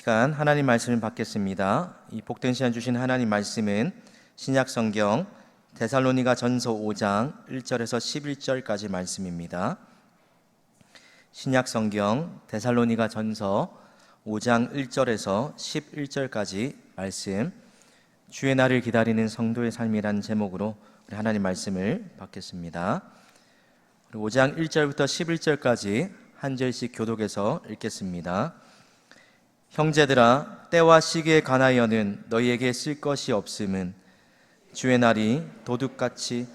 시간 하나님 말씀을 받겠습니다. 이 복된 시간 주신 하나님 말씀은 신약 성경 데살로니가 전서 5장 1절에서 11절까지 말씀입니다. 신약 성경 데살로니가 전서 5장 1절에서 11절까지 말씀, 주의 날을 기다리는 성도의 삶이라는 제목으로 우리 하나님 말씀을 받겠습니다. 5장 1절부터 11절까지 한 절씩 교독해서 읽겠습니다. 형제들아, 때와 시기에 관하여는 너희에게 쓸 것이 없음은 주의 날이 도둑같이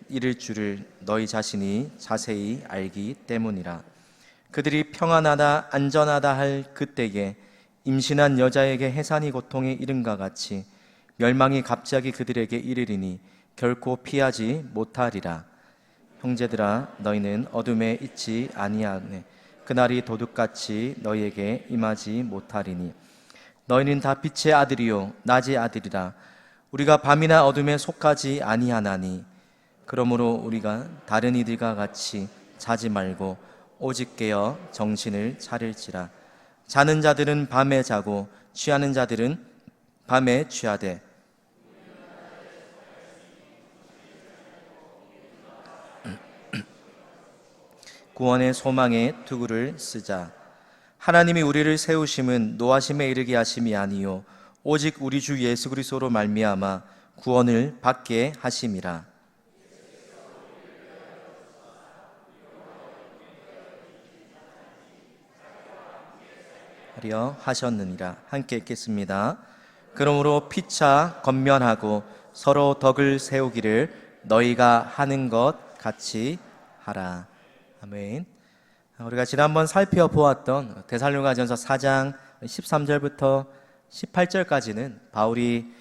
이를 줄을 너희 자신이 자세히 알기 때문이라. 그들이 평안하다 안전하다 할 그때에 임신한 여자에게 해산이 고통에 이른과 같이 멸망이 갑자기 그들에게 이르리니 결코 피하지 못하리라. 형제들아, 너희는 어둠에 있지 아니하네. 그날이 도둑같이 너희에게 임하지 못하리니 너희는 다 빛의 아들이요 낮의 아들이라. 우리가 밤이나 어둠에 속하지 아니하나니 그러므로 우리가 다른 이들과 같이 자지 말고 오직 깨어 정신을 차릴지라. 자는 자들은 밤에 자고 취하는 자들은 밤에 취하되 구원의 소망에 투구를 쓰자. 하나님이 우리를 세우심은 노하심에 이르게 하심이 아니요 오직 우리 주 예수 그리스도로 말미암아 구원을 받게 하심이라. 하려 하셨느니라. 함께 읽겠습니다. 그러므로 피차 건면하고 서로 덕을 세우기를 너희가 하는 것 같이 하라. 아멘. 우리가 지난번 살펴보았던 데살로니가전서 4장 13절부터 18절까지는 바울이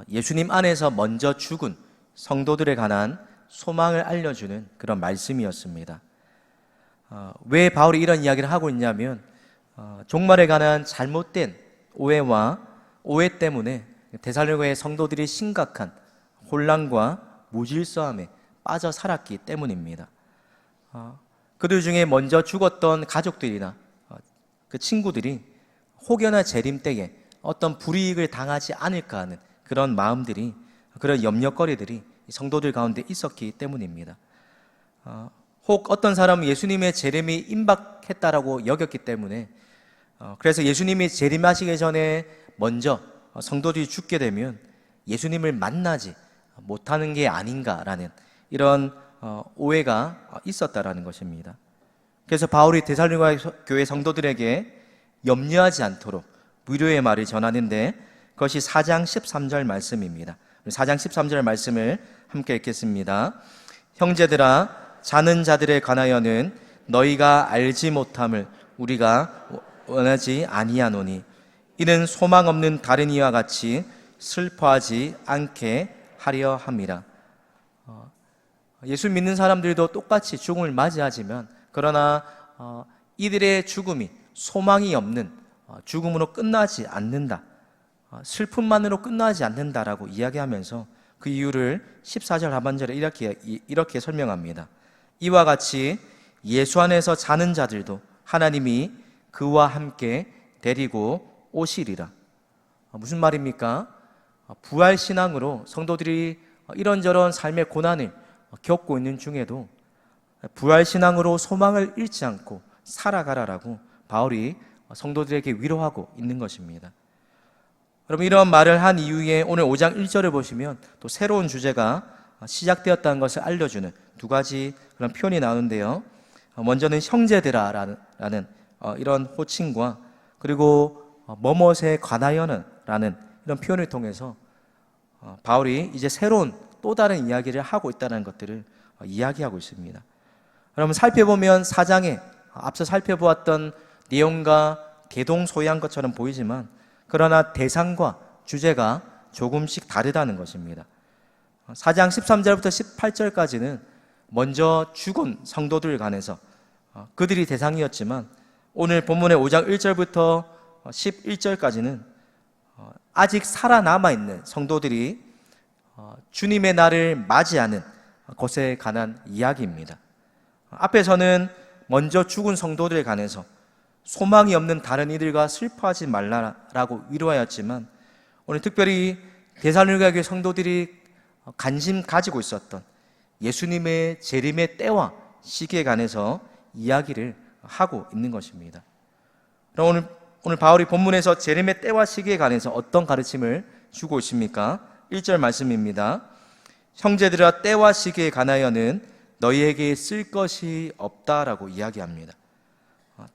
예수님 안에서 먼저 죽은 성도들에 관한 소망을 알려주는 그런 말씀이었습니다. 왜 바울이 이런 이야기를 하고 있냐면 종말에 관한 잘못된 오해와 오해 때문에 데살로니가의 성도들이 심각한 혼란과 무질서함에 빠져 살았기 때문입니다. 그들 중에 먼저 죽었던 가족들이나 그 친구들이 혹여나 재림 때에 어떤 불이익을 당하지 않을까 하는 그런 마음들이, 그런 염려거리들이 성도들 가운데 있었기 때문입니다. 혹 어떤 사람은 예수님의 재림이 임박했다라고 여겼기 때문에 그래서 예수님이 재림하시기 전에 먼저 성도들이 죽게 되면 예수님을 만나지 못하는 게 아닌가라는 이런 오해가 있었다라는 것입니다. 그래서 바울이 데살로니가 교회 성도들에게 염려하지 않도록 위로의 말을 전하는데 그것이 4장 13절 말씀입니다. 4장 13절 말씀을 함께 읽겠습니다. 형제들아, 자는 자들에 관하여는 너희가 알지 못함을 우리가 원하지 아니하노니 이는 소망 없는 다른 이와 같이 슬퍼하지 않게 하려 함이라. 예수 믿는 사람들도 똑같이 죽음을 맞이하지만 그러나 이들의 죽음이 소망이 없는 죽음으로 끝나지 않는다, 슬픔만으로 끝나지 않는다라고 이야기하면서 그 이유를 14절 하반절에 이렇게 설명합니다. 이와 같이 예수 안에서 자는 자들도 하나님이 그와 함께 데리고 오시리라. 무슨 말입니까? 부활신앙으로 성도들이 이런저런 삶의 고난을 겪고 있는 중에도 부활신앙으로 소망을 잃지 않고 살아가라라고 바울이 성도들에게 위로하고 있는 것입니다. 여러분, 이런 말을 한 이후에 오늘 5장 1절을 보시면 또 새로운 주제가 시작되었다는 것을 알려주는 두 가지 그런 표현이 나오는데요. 먼저는 형제들아 라는 이런 호칭과 그리고 뭐뭇에 관하여는 라는 이런 표현을 통해서 바울이 이제 새로운 또 다른 이야기를 하고 있다는 것들을 이야기하고 있습니다. 여러분, 살펴보면 4장에 앞서 살펴보았던 내용과 대동소이한 것처럼 보이지만 그러나 대상과 주제가 조금씩 다르다는 것입니다. 4장 13절부터 18절까지는 먼저 죽은 성도들에 관해서 그들이 대상이었지만 오늘 본문의 5장 1절부터 11절까지는 아직 살아남아있는 성도들이 주님의 날을 맞이하는 것에 관한 이야기입니다. 앞에서는 먼저 죽은 성도들에 관해서 소망이 없는 다른 이들과 슬퍼하지 말라라고 위로하였지만, 오늘 특별히 데살로니가 교회 성도들이 관심 가지고 있었던 예수님의 재림의 때와 시기에 관해서 이야기를 하고 있는 것입니다. 그럼 오늘 바울이 본문에서 재림의 때와 시기에 관해서 어떤 가르침을 주고 있습니까? 1절 말씀입니다. 형제들아, 때와 시기에 관하여는 너희에게 쓸 것이 없다라고 이야기합니다.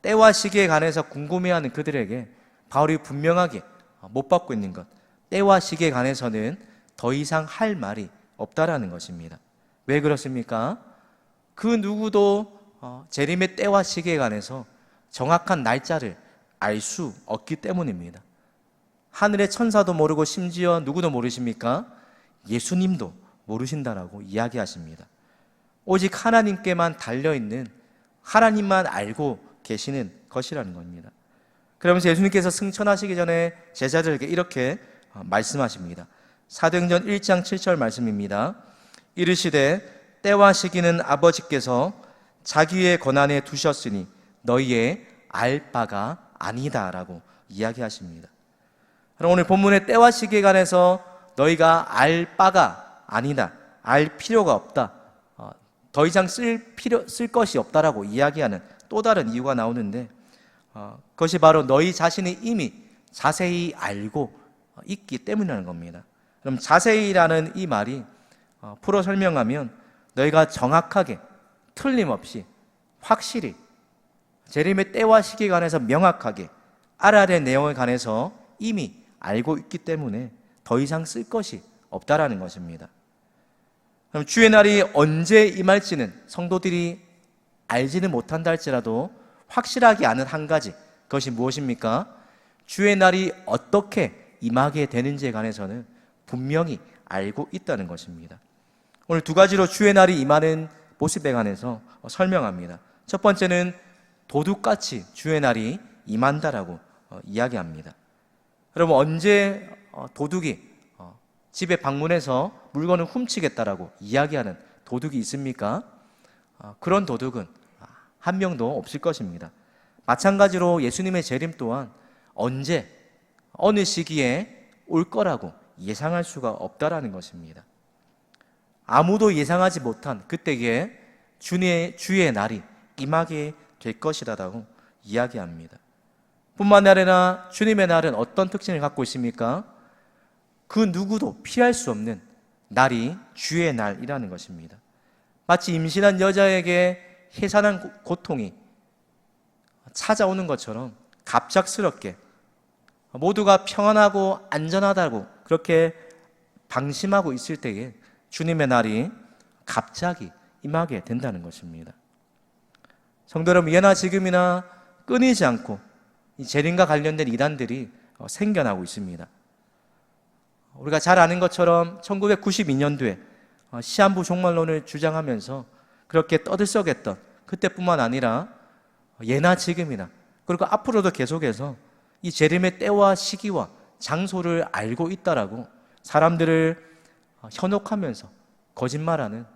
때와 시기에 관해서 궁금해하는 그들에게 바울이 분명하게 못 받고 있는 것, 때와 시기에 관해서는 더 이상 할 말이 없다라는 것입니다. 왜 그렇습니까? 그 누구도 재림의 때와 시기에 관해서 정확한 날짜를 알 수 없기 때문입니다. 하늘의 천사도 모르고 심지어 누구도 모르십니까? 예수님도 모르신다라고 이야기하십니다. 오직 하나님께만 달려있는, 하나님만 알고 계시는 것이라는 겁니다. 그러면서 예수님께서 승천하시기 전에 제자들에게 이렇게 말씀하십니다. 사도행전 1장 7절 말씀입니다. 이르시되 때와 시기는 아버지께서 자기의 권한에 두셨으니 너희의 알 바가 아니다 라고 이야기하십니다. 그럼 오늘 본문의 때와 시기에 관해서 너희가 알 바가 아니다, 알 필요가 없다, 더 이상 쓸 것이 없다라고 이야기하는 또 다른 이유가 나오는데, 그것이 바로 너희 자신이 이미 자세히 알고 있기 때문이라는 겁니다. 그럼 자세히라는 이 말이 풀어 설명하면 너희가 정확하게 틀림없이 확실히 재림의 때와 시기에 관해서 명확하게 알아야 될 내용에 관해서 이미 알고 있기 때문에 더 이상 쓸 것이 없다라는 것입니다. 그럼 주의 날이 언제 임할지는 성도들이 알지는 못한다 할지라도 확실하게 아는 한 가지, 그것이 무엇입니까? 주의 날이 어떻게 임하게 되는지에 관해서는 분명히 알고 있다는 것입니다. 오늘 두 가지로 주의 날이 임하는 모습에 관해서 설명합니다. 첫 번째는 도둑같이 주의 날이 임한다라고 이야기합니다. 여러분, 언제 도둑이 집에 방문해서 물건을 훔치겠다라고 이야기하는 도둑이 있습니까? 그런 도둑은 한 명도 없을 것입니다. 마찬가지로 예수님의 재림 또한 언제, 어느 시기에 올 거라고 예상할 수가 없다라는 것입니다. 아무도 예상하지 못한 그때에 주의 날이 임하게 될 것이라고 이야기합니다. 뿐만 아니라 주님의 날은 어떤 특징을 갖고 있습니까? 그 누구도 피할 수 없는 날이 주의 날이라는 것입니다. 마치 임신한 여자에게 해산한 고통이 찾아오는 것처럼 갑작스럽게 모두가 평안하고 안전하다고 그렇게 방심하고 있을 때에 주님의 날이 갑자기 임하게 된다는 것입니다. 성도 여러분, 예나 지금이나 끊이지 않고 이 재림과 관련된 이단들이 생겨나고 있습니다. 우리가 잘 아는 것처럼 1992년도에 시한부 종말론을 주장하면서 그렇게 떠들썩했던 그때뿐만 아니라 예나 지금이나 그리고 앞으로도 계속해서 이 재림의 때와 시기와 장소를 알고 있다라고 사람들을 현혹하면서 거짓말하는,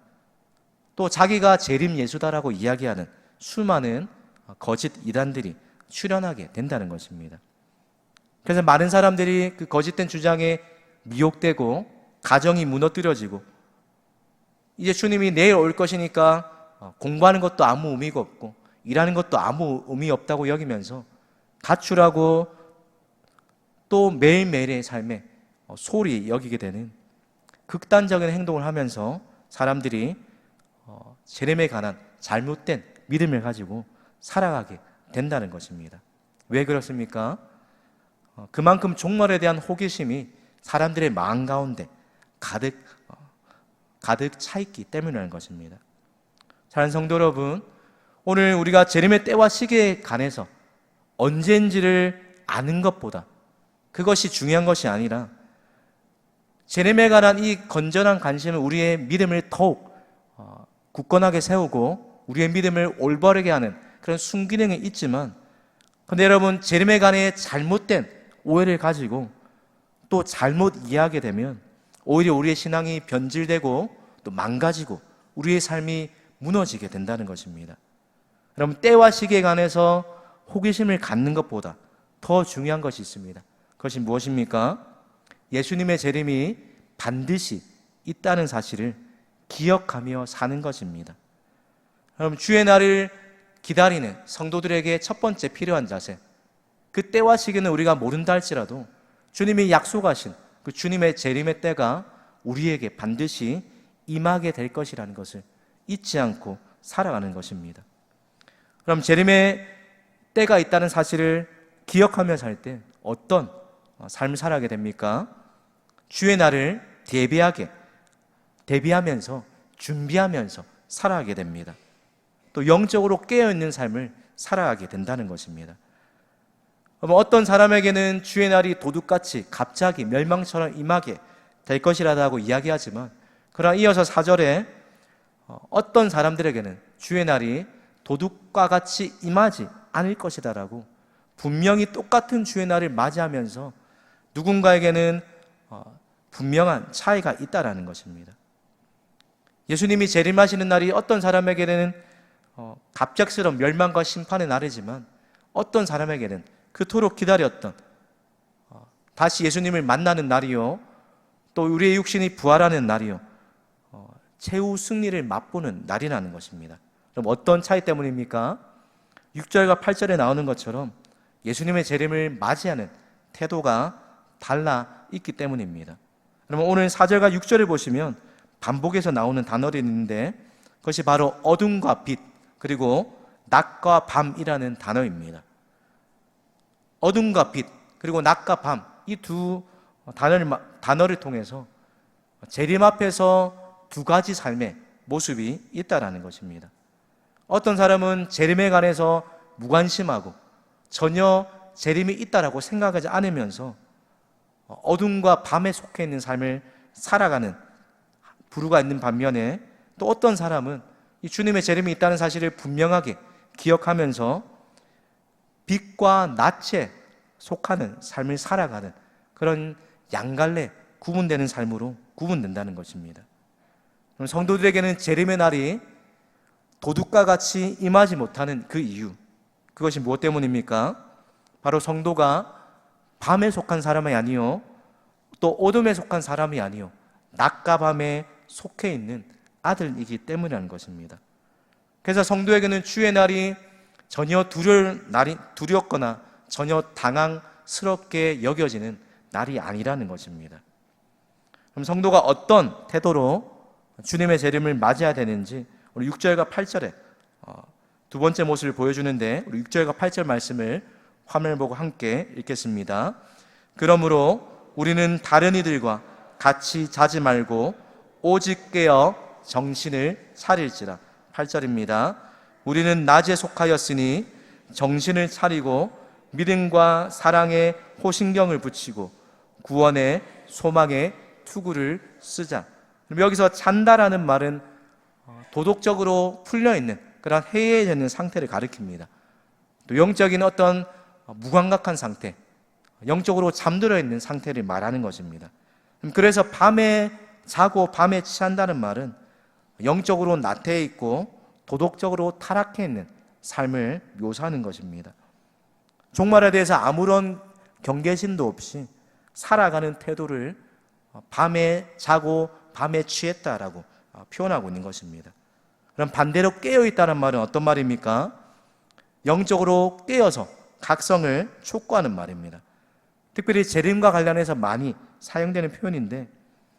또 자기가 재림 예수다라고 이야기하는 수많은 거짓 이단들이 출현하게 된다는 것입니다. 그래서 많은 사람들이 그 거짓된 주장에 미혹되고 가정이 무너뜨려지고, 이제 주님이 내일 올 것이니까 공부하는 것도 아무 의미가 없고 일하는 것도 아무 의미 없다고 여기면서 가출하고 또 매일매일의 삶에 소홀히 여기게 되는 극단적인 행동을 하면서 사람들이 재림에 관한 잘못된 믿음을 가지고 살아가게 된다는 것입니다. 왜 그렇습니까? 그만큼 종말에 대한 호기심이 사람들의 마음 가운데 가득 차 있기 때문이라는 것입니다. 사랑하는 성도 여러분, 오늘 우리가 재림의 때와 시기에 관해서 언제인지를 아는 것보다 그것이 중요한 것이 아니라 재림에 관한 이 건전한 관심은 우리의 믿음을 더욱 굳건하게 세우고 우리의 믿음을 올바르게 하는 그런 순기능이 있지만, 그런데 여러분, 재림에 관해 잘못된 오해를 가지고 또 잘못 이해하게 되면 오히려 우리의 신앙이 변질되고 또 망가지고 우리의 삶이 무너지게 된다는 것입니다. 여러분, 때와 시기에 관해서 호기심을 갖는 것보다 더 중요한 것이 있습니다. 그것이 무엇입니까? 예수님의 재림이 반드시 있다는 사실을 기억하며 사는 것입니다. 그럼 주의 날을 기다리는 성도들에게 첫 번째 필요한 자세, 그 때와 시기는 우리가 모른다 할지라도 주님이 약속하신 그 주님의 재림의 때가 우리에게 반드시 임하게 될 것이라는 것을 잊지 않고 살아가는 것입니다. 그럼 재림의 때가 있다는 사실을 기억하며 살 때 어떤 삶을 살아가게 됩니까? 주의 날을 대비하면서 준비하면서 살아가게 됩니다. 또 영적으로 깨어있는 삶을 살아가게 된다는 것입니다. 어떤 사람에게는 주의 날이 도둑같이 갑자기 멸망처럼 임하게 될 것이라고 이야기하지만, 그러나 이어서 4절에 어떤 사람들에게는 주의 날이 도둑과 같이 임하지 않을 것이다라고 분명히 똑같은 주의 날을 맞이하면서 누군가에게는 분명한 차이가 있다라는 것입니다. 예수님이 재림하시는 날이 어떤 사람에게는 갑작스러운 멸망과 심판의 날이지만, 어떤 사람에게는 그토록 기다렸던 다시 예수님을 만나는 날이요, 또 우리의 육신이 부활하는 날이요, 최후 승리를 맛보는 날이라는 것입니다. 그럼 어떤 차이 때문입니까? 6절과 8절에 나오는 것처럼 예수님의 재림을 맞이하는 태도가 달라 있기 때문입니다. 그러면 오늘 4절과 6절을 보시면 반복해서 나오는 단어들이 있는데, 그것이 바로 어둠과 빛, 그리고 낮과 밤이라는 단어입니다. 어둠과 빛, 그리고 낮과 밤, 이 두 단어를 통해서 재림 앞에서 두 가지 삶의 모습이 있다라는 것입니다. 어떤 사람은 재림에 관해서 무관심하고 전혀 재림이 있다라고 생각하지 않으면서 어둠과 밤에 속해 있는 삶을 살아가는 부류가 있는 반면에, 또 어떤 사람은 이 주님의 재림이 있다는 사실을 분명하게 기억하면서 빛과 낮에 속하는 삶을 살아가는 그런 양갈래 구분되는 삶으로 구분된다는 것입니다. 그럼 성도들에게는 재림의 날이 도둑과 같이 임하지 못하는 그 이유, 그것이 무엇 때문입니까? 바로 성도가 밤에 속한 사람이 아니요, 또 어둠에 속한 사람이 아니요, 낮과 밤에 속해 있는 아들이기 때문이라는 것입니다. 그래서 성도에게는 주의 날이 전혀 두렵거나 전혀 당황스럽게 여겨지는 날이 아니라는 것입니다. 그럼 성도가 어떤 태도로 주님의 재림을 맞이해야 되는지 우리 6절과 8절에 두 번째 모습을 보여주는데, 우리 6절과 8절 말씀을 화면을 보고 함께 읽겠습니다. 그러므로 우리는 다른 이들과 같이 자지 말고 오직 깨어 정신을 차릴지라. 8절입니다. 우리는 낮에 속하였으니 정신을 차리고 믿음과 사랑에 호신경을 붙이고 구원의 소망의 투구를 쓰자. 여기서 잔다라는 말은 도덕적으로 풀려있는 그런 해이해져 있는 상태를 가리킵니다. 또 영적인 어떤 무감각한 상태, 영적으로 잠들어 있는 상태를 말하는 것입니다. 그래서 밤에 자고 밤에 취한다는 말은 영적으로 나태해 있고 도덕적으로 타락해 있는 삶을 묘사하는 것입니다. 종말에 대해서 아무런 경계심도 없이 살아가는 태도를 밤에 자고 밤에 취했다라고 표현하고 있는 것입니다. 그럼 반대로 깨어있다는 말은 어떤 말입니까? 영적으로 깨어서 각성을 촉구하는 말입니다. 특별히 재림과 관련해서 많이 사용되는 표현인데,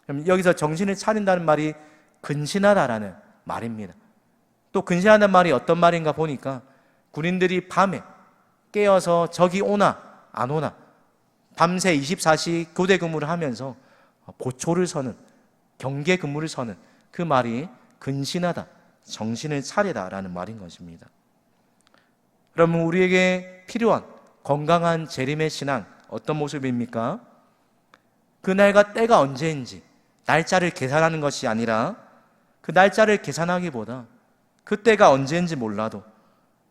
그럼 여기서 정신을 차린다는 말이 근신하다라는 말입니다. 또 근신하다는 말이 어떤 말인가 보니까 군인들이 밤에 깨어서 적이 오나 안 오나 밤새 24시 교대 근무를 하면서 보초를 서는, 경계 근무를 서는 그 말이 근신하다, 정신을 차리다라는 말인 것입니다. 그러면 우리에게 필요한 건강한 재림의 신앙 어떤 모습입니까? 그날과 때가 언제인지 날짜를 계산하는 것이 아니라, 그 날짜를 계산하기보다 그 때가 언제인지 몰라도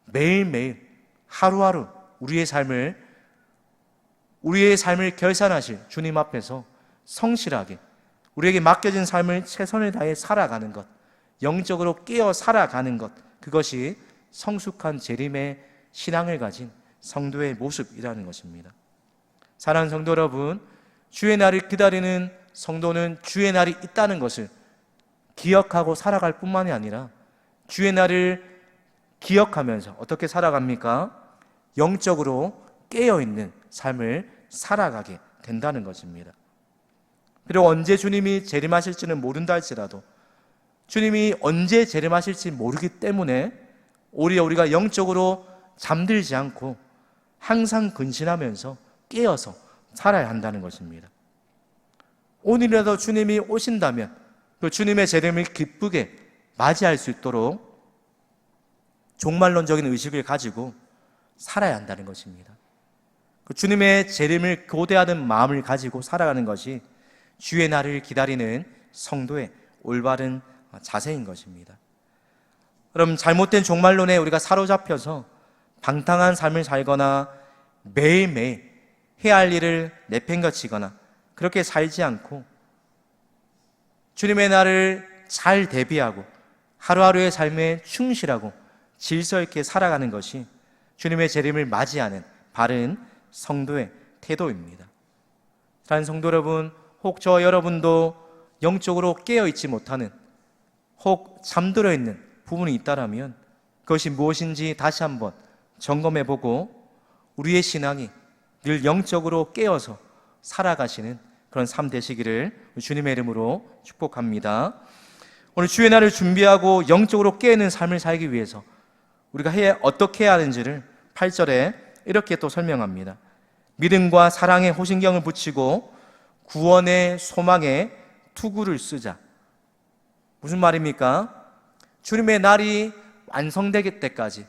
매일매일 하루하루 우리의 삶을 결산하실 주님 앞에서 성실하게 우리에게 맡겨진 삶을 최선을 다해 살아가는 것, 영적으로 깨어 살아가는 것, 그것이 성숙한 재림의 신앙을 가진 성도의 모습이라는 것입니다. 사랑하는 성도 여러분, 주의 날을 기다리는 성도는 주의 날이 있다는 것을 기억하고 살아갈 뿐만이 아니라 주의 날을 기억하면서 어떻게 살아갑니까? 영적으로 깨어있는 삶을 살아가게 된다는 것입니다. 그리고 언제 주님이 재림하실지는 모른다 할지라도 주님이 언제 재림하실지 모르기 때문에 오히려 우리가 영적으로 잠들지 않고 항상 근신하면서 깨어서 살아야 한다는 것입니다. 오늘이라도 주님이 오신다면 그 주님의 재림을 기쁘게 맞이할 수 있도록 종말론적인 의식을 가지고 살아야 한다는 것입니다. 그 주님의 재림을 고대하는 마음을 가지고 살아가는 것이 주의 날을 기다리는 성도의 올바른 자세인 것입니다. 그럼 잘못된 종말론에 우리가 사로잡혀서 방탕한 삶을 살거나 매일매일 해야 할 일을 내팽개치거나 그렇게 살지 않고 주님의 날을 잘 대비하고 하루하루의 삶에 충실하고 질서 있게 살아가는 것이 주님의 재림을 맞이하는 바른 성도의 태도입니다. 사랑하는 성도 여러분, 혹 저 여러분도 영적으로 깨어있지 못하는 혹 잠들어 있는 부분이 있다라면 그것이 무엇인지 다시 한번 점검해보고 우리의 신앙이 늘 영적으로 깨어서 살아가시는 그런 삶 되시기를 주님의 이름으로 축복합니다. 오늘 주의 날을 준비하고 영적으로 깨어있는 삶을 살기 위해서 우리가 어떻게 해야 하는지를 8절에 이렇게 또 설명합니다. 믿음과 사랑의 호신경을 붙이고 구원의 소망에 투구를 쓰자. 무슨 말입니까? 주님의 날이 완성되기 때까지,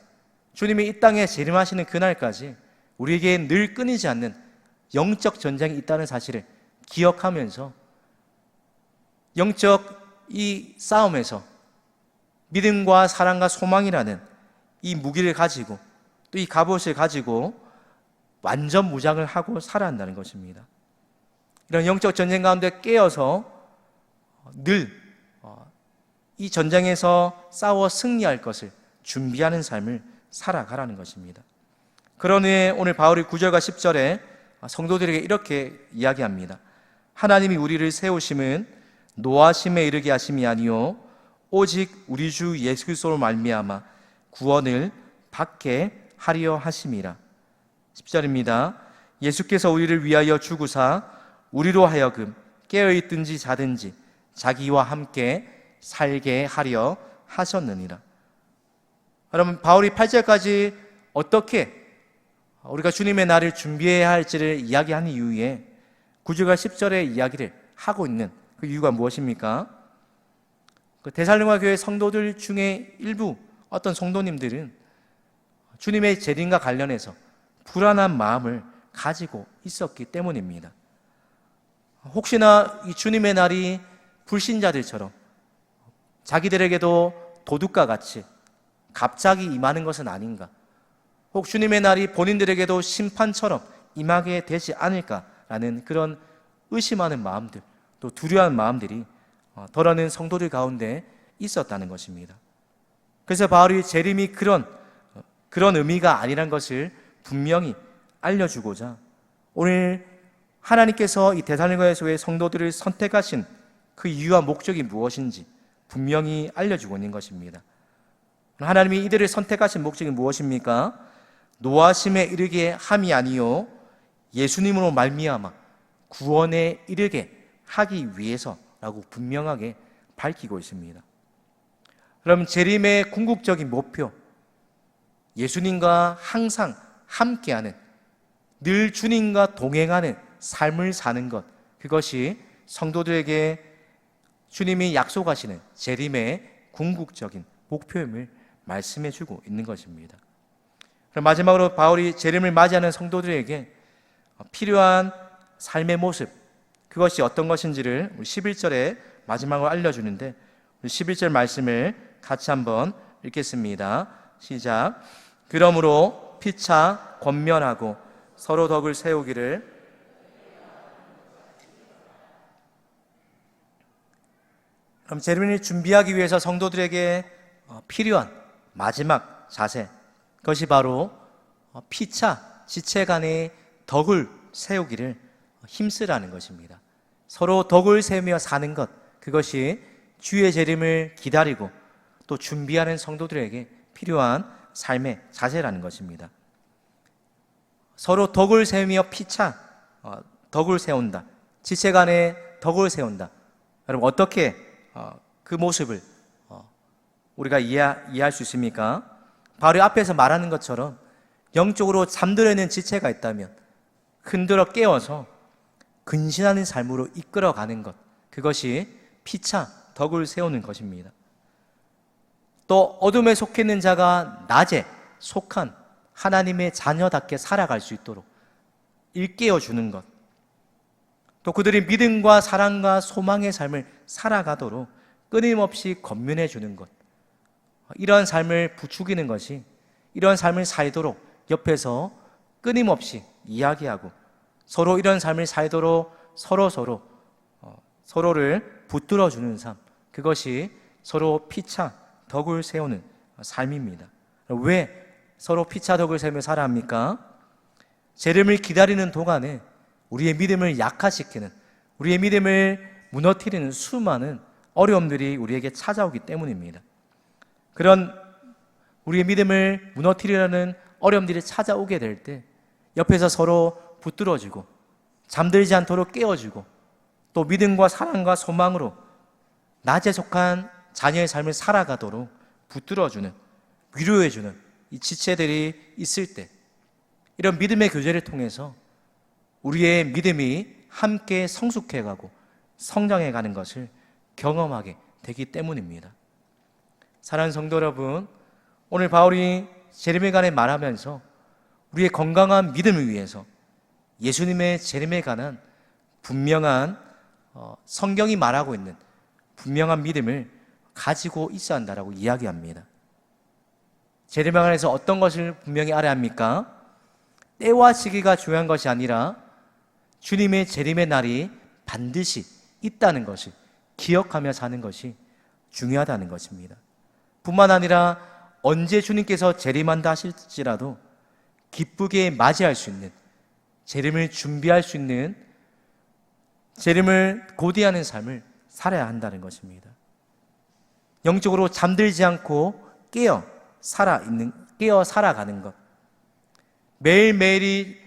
주님이 이 땅에 재림하시는 그날까지 우리에게 늘 끊이지 않는 영적 전쟁이 있다는 사실을 기억하면서 영적 이 싸움에서 믿음과 사랑과 소망이라는 이 무기를 가지고 또 이 갑옷을 가지고 완전 무장을 하고 살아야 한다는 것입니다. 이런 영적 전쟁 가운데 깨어서 늘 이 전쟁에서 싸워 승리할 것을 준비하는 삶을 살아가라는 것입니다. 그런 후에 오늘 바울이 9절과 10절에 성도들에게 이렇게 이야기합니다. 하나님이 우리를 세우심은 노하심에 이르게 하심이 아니요 오직 우리 주 예수 그리스도로 말미암아 구원을 받게 하려 하심이라. 10절입니다. 예수께서 우리를 위하여 죽으사 우리로 하여금 깨어있든지 자든지 자기와 함께 살게 하려 하셨느니라. 여러분, 바울이 8절까지 어떻게 우리가 주님의 날을 준비해야 할지를 이야기한 이후에 9절과 10절의 이야기를 하고 있는 그 이유가 무엇입니까? 그 데살로니가 교회 성도들 중에 일부 어떤 성도님들은 주님의 재림과 관련해서 불안한 마음을 가지고 있었기 때문입니다. 혹시나 이 주님의 날이 불신자들처럼 자기들에게도 도둑과 같이 갑자기 임하는 것은 아닌가, 혹 주님의 날이 본인들에게도 심판처럼 임하게 되지 않을까라는 그런 의심하는 마음들, 또 두려워하는 마음들이 덜어는 성도들 가운데 있었다는 것입니다. 그래서 바울이 재림이 그런 의미가 아니란 것을 분명히 알려주고자 오늘 하나님께서 이 데살로니가 교회 성도들을 선택하신 그 이유와 목적이 무엇인지 분명히 알려주고 있는 것입니다. 하나님이 이들을 선택하신 목적이 무엇입니까? 노하심에 이르게 함이 아니요 예수님으로 말미암아 구원에 이르게 하기 위해서라고 분명하게 밝히고 있습니다. 그럼 재림의 궁극적인 목표, 예수님과 항상 함께하는, 늘 주님과 동행하는 삶을 사는 것, 그것이 성도들에게 주님이 약속하시는 재림의 궁극적인 목표임을 말씀해주고 있는 것입니다. 그럼 마지막으로 바울이 재림을 맞이하는 성도들에게 필요한 삶의 모습, 그것이 어떤 것인지를 11절에 마지막으로 알려주는데 11절 말씀을 같이 한번 읽겠습니다. 시작. 그러므로 피차 권면하고 서로 덕을 세우기를. 그럼 재림을 준비하기 위해서 성도들에게 필요한 마지막 자세, 그것이 바로 피차, 지체 간의 덕을 세우기를 힘쓰라는 것입니다. 서로 덕을 세우며 사는 것, 그것이 주의 재림을 기다리고 또 준비하는 성도들에게 필요한 삶의 자세라는 것입니다. 서로 덕을 세우며 피차, 덕을 세운다. 지체 간의 덕을 세운다. 여러분, 어떻게 그 모습을 우리가 이해할 수 있습니까? 바로 앞에서 말하는 것처럼 영적으로 잠들어 있는 지체가 있다면 흔들어 깨워서 근신하는 삶으로 이끌어가는 것, 그것이 피차, 덕을 세우는 것입니다. 또 어둠에 속해 있는 자가 낮에 속한 하나님의 자녀답게 살아갈 수 있도록 일깨워 주는 것, 또 그들이 믿음과 사랑과 소망의 삶을 살아가도록 끊임없이 권면해 주는 것, 이런 삶을 부추기는 것이, 이런 삶을 살도록 옆에서 끊임없이 이야기하고 서로 이런 삶을 살도록 서로를 붙들어 주는 삶, 그것이 서로 피차 덕을 세우는 삶입니다. 왜 서로 피차 덕을 세우며 살아야 합니까? 재림을 기다리는 동안에 우리의 믿음을 약화시키는, 우리의 믿음을 무너뜨리는 수많은 어려움들이 우리에게 찾아오기 때문입니다. 그런 우리의 믿음을 무너뜨리려는 어려움들이 찾아오게 될 때 옆에서 서로 붙들어주고 잠들지 않도록 깨워주고 또 믿음과 사랑과 소망으로 낮에 속한 자녀의 삶을 살아가도록 붙들어주는, 위로해주는 이 지체들이 있을 때, 이런 믿음의 교제를 통해서 우리의 믿음이 함께 성숙해가고 성장해가는 것을 경험하게 되기 때문입니다. 사랑하는 성도 여러분, 오늘 바울이 재림에 관해 말하면서 우리의 건강한 믿음을 위해서 예수님의 재림에 관한 분명한 성경이 말하고 있는 분명한 믿음을 가지고 있어야 한다라고 이야기합니다. 재림에 관해서 어떤 것을 분명히 알아야 합니까? 때와 시기가 중요한 것이 아니라 주님의 재림의 날이 반드시 있다는 것을 기억하며 사는 것이 중요하다는 것입니다. 뿐만 아니라 언제 주님께서 재림한다 하실지라도 기쁘게 맞이할 수 있는, 재림을 준비할 수 있는, 재림을 고대하는 삶을 살아야 한다는 것입니다. 영적으로 잠들지 않고 깨어 살아가는 것, 매일매일이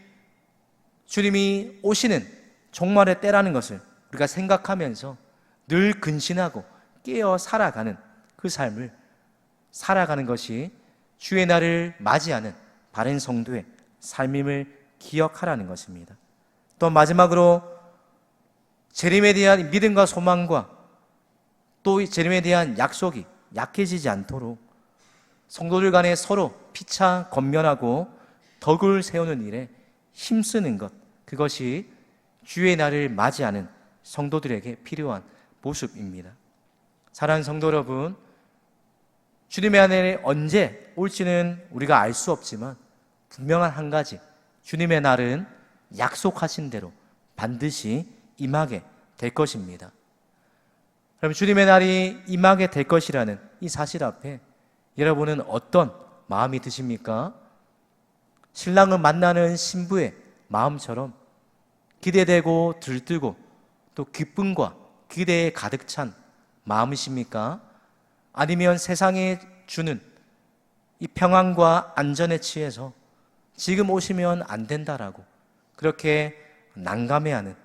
주님이 오시는 종말의 때라는 것을 우리가 생각하면서 늘 근신하고 깨어 살아가는 그 삶을 살아가는 것이 주의 날을 맞이하는 바른 성도의 삶임을 기억하라는 것입니다. 또 마지막으로 재림에 대한 믿음과 소망과 또 재림에 대한 약속이 약해지지 않도록 성도들 간에 서로 피차 권면하고 덕을 세우는 일에 힘쓰는 것, 그것이 주의 날을 맞이하는 성도들에게 필요한 모습입니다. 사랑하는 성도 여러분, 주님의 날이 언제 올지는 우리가 알 수 없지만 분명한 한 가지, 주님의 날은 약속하신 대로 반드시 임하게 될 것입니다. 그럼 주님의 날이 임하게 될 것이라는 이 사실 앞에 여러분은 어떤 마음이 드십니까? 신랑을 만나는 신부의 마음처럼 기대되고 들뜨고 또 기쁨과 기대에 가득 찬 마음이십니까? 아니면 세상에 주는 이 평안과 안전에 취해서 지금 오시면 안 된다라고 그렇게 난감해하는,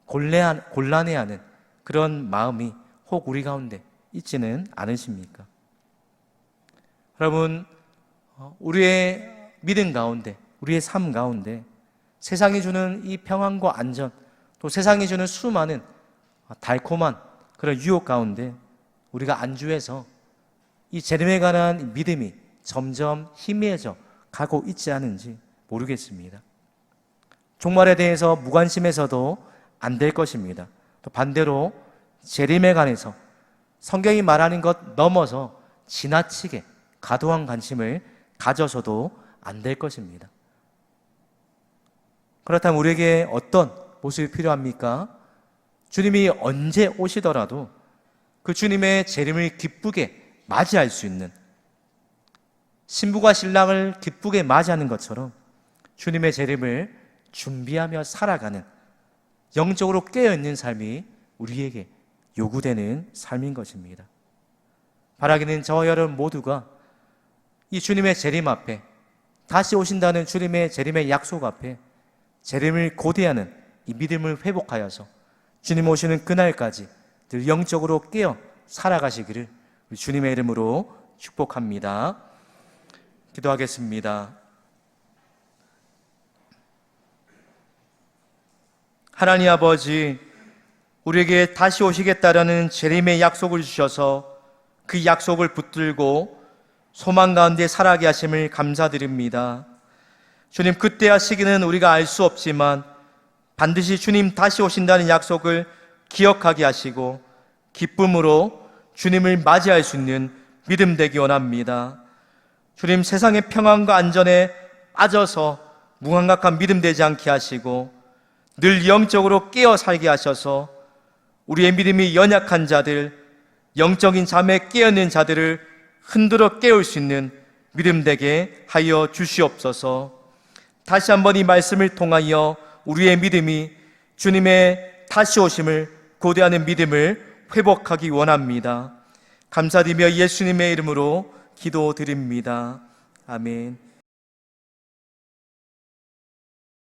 곤란해하는 그런 마음이 혹 우리 가운데 있지는 않으십니까? 여러분, 우리의 믿음 가운데, 우리의 삶 가운데 세상이 주는 이 평안과 안전, 또 세상이 주는 수많은 달콤한 그런 유혹 가운데 우리가 안주해서 이 재림에 관한 믿음이 점점 희미해져 가고 있지 않은지 모르겠습니다. 종말에 대해서 무관심해서도 안 될 것입니다. 또 반대로 재림에 관해서 성경이 말하는 것 넘어서 지나치게 과도한 관심을 가져서도 안 될 것입니다. 그렇다면 우리에게 어떤 모습이 필요합니까? 주님이 언제 오시더라도 그 주님의 재림을 기쁘게 맞이할 수 있는, 신부가 신랑을 기쁘게 맞이하는 것처럼 주님의 재림을 준비하며 살아가는 영적으로 깨어있는 삶이 우리에게 요구되는 삶인 것입니다. 바라기는 저와 여러분 모두가 이 주님의 재림 앞에, 다시 오신다는 주님의 재림의 약속 앞에 재림을 고대하는 이 믿음을 회복하여서 주님 오시는 그날까지 늘 영적으로 깨어 살아가시기를 우리 주님의 이름으로 축복합니다. 기도하겠습니다. 하나님 아버지, 우리에게 다시 오시겠다라는 재림의 약속을 주셔서 그 약속을 붙들고 소망 가운데 살아가게 하심을 감사드립니다. 주님, 그때와 시기는 우리가 알 수 없지만 반드시 주님 다시 오신다는 약속을 기억하게 하시고 기쁨으로 주님을 맞이할 수 있는 믿음 되기 원합니다. 주님, 세상의 평안과 안전에 빠져서 무감각한 믿음 되지 않게 하시고 늘 영적으로 깨어 살게 하셔서 우리의 믿음이 연약한 자들, 영적인 잠에 깨어있는 자들을 흔들어 깨울 수 있는 믿음 되게 하여 주시옵소서. 다시 한번 이 말씀을 통하여 우리의 믿음이 주님의 다시 오심을 고대하는 믿음을 회복하기 원합니다. 감사드리며 예수님의 이름으로 기도드립니다. 아멘.